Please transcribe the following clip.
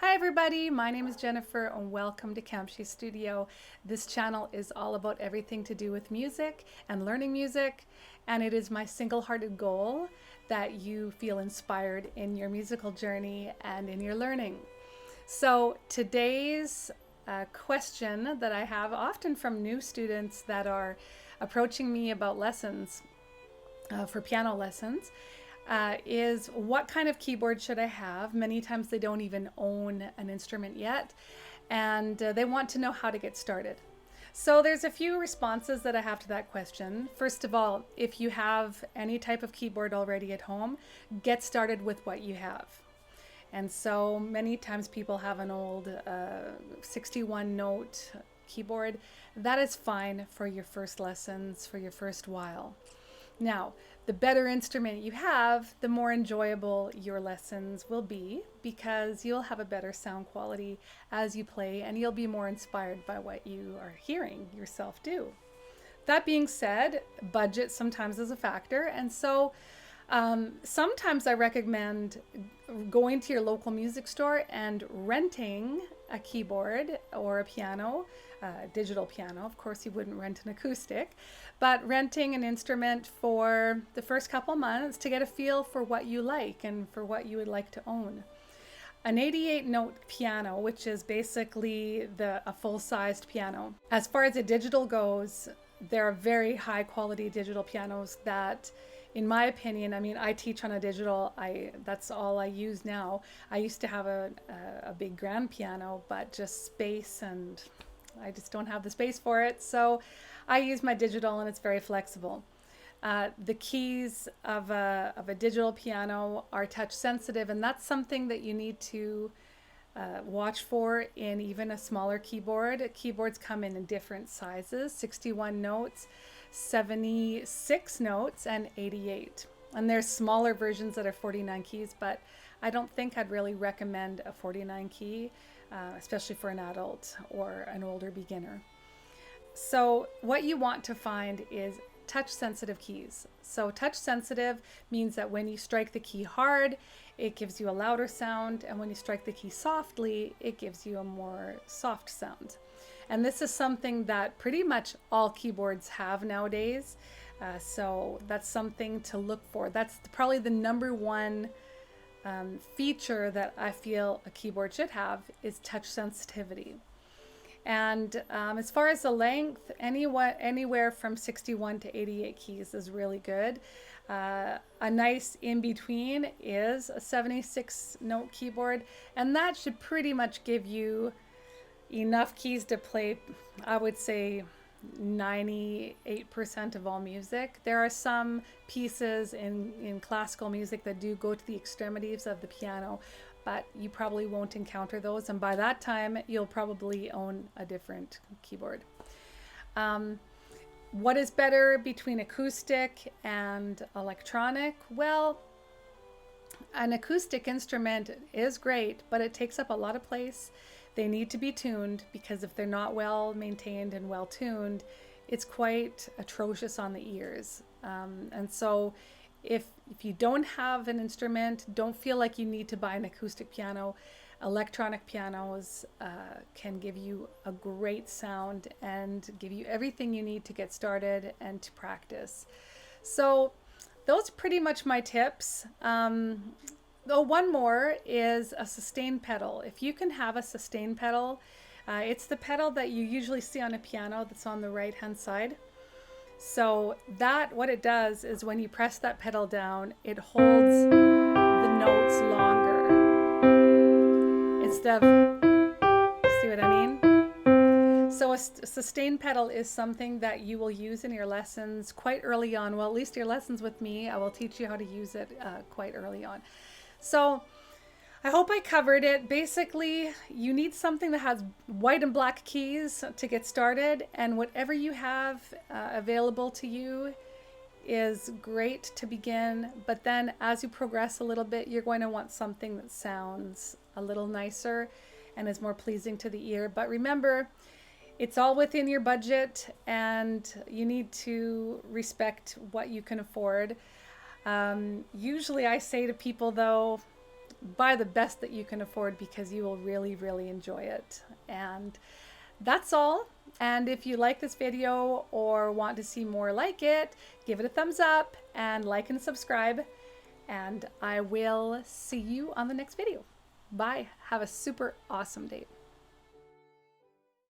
Hi everybody, my name is Jennifer and welcome to Kamshi Studio. This channel is all about everything to do with music and learning music, and it is my single-hearted goal that you feel inspired in your musical journey and in your learning. So today's question that I have often from new students that are approaching me about lessons for piano lessons is what kind of keyboard should I have? Many times they don't even own an instrument yet, and they want to know how to get started. So there's a few responses that I have to that question. First of all, if you have any type of keyboard already at home, get started with what you have. And so many times people have an old 61 note keyboard. That is fine for your first lessons, for your first while. Now, the better instrument you have, the more enjoyable your lessons will be because you'll have a better sound quality as you play and you'll be more inspired by what you are hearing yourself do. That being said, budget sometimes is a factor, and so sometimes I recommend going to your local music store and renting a keyboard or a piano, digital piano. Of course, you wouldn't rent an acoustic, but renting an instrument for the first couple months to get a feel for what you like and for what you would like to own. An 88 note piano, which is basically a full-sized piano. As far as a digital goes, there are very high quality digital pianos that, in my opinion, I mean, I teach on a digital, that's all I use now. I used to have a big grand piano, but just space, and I just don't have the space for it. So I use my digital and it's very flexible. The keys of a digital piano are touch sensitive, and that's something that you need to watch for in even a smaller keyboard. Keyboards come in different sizes, 61 notes, 76 notes, and 88. And there's smaller versions that are 49 keys, but I don't think I'd really recommend a 49 key, especially for an adult or an older beginner. So what you want to find is touch sensitive keys. So touch sensitive means that when you strike the key hard, it gives you a louder sound, and when you strike the key softly, it gives you a more soft sound. And this is something that pretty much all keyboards have nowadays. So that's something to look for. That's probably the number one feature that I feel a keyboard should have is touch sensitivity. And as far as the length, anywhere from 61 to 88 keys is really good. A nice in-between is a 76 note keyboard, and that should pretty much give you enough keys to play, I would say, 98% of all music. There are some pieces in classical music that do go to the extremities of the piano, but you probably won't encounter those, and by that time you'll probably own a different keyboard. What is better between acoustic and electronic? Well, an acoustic instrument is great, but it takes up a lot of place. They need to be tuned, because if they're not well maintained and well tuned, it's quite atrocious on the ears. And so if you don't have an instrument, don't feel like you need to buy an acoustic piano. Electronic pianos can give you a great sound and give you everything you need to get started and to practice. So those are pretty much my tips. Oh, one more is a sustain pedal. If you can have a sustain pedal, it's the pedal that you usually see on a piano that's on the right hand side. So what it does is when you press that pedal down, it holds the notes longer instead of, see what I mean? So a sustain pedal is something that you will use in your lessons quite early on. Well, at least your lessons with me, I will teach you how to use it quite early on. So I hope I covered it. Basically, you need something that has white and black keys to get started, and whatever you have available to you is great to begin. But then as you progress a little bit, you're going to want something that sounds a little nicer and is more pleasing to the ear. But remember, it's all within your budget, and you need to respect what you can afford. Usually I say to people, though, buy the best that you can afford because you will really, really enjoy it. And that's all. And if you like this video or want to see more like it, give it a thumbs up and like and subscribe. And I will see you on the next video. Bye. Have a super awesome day.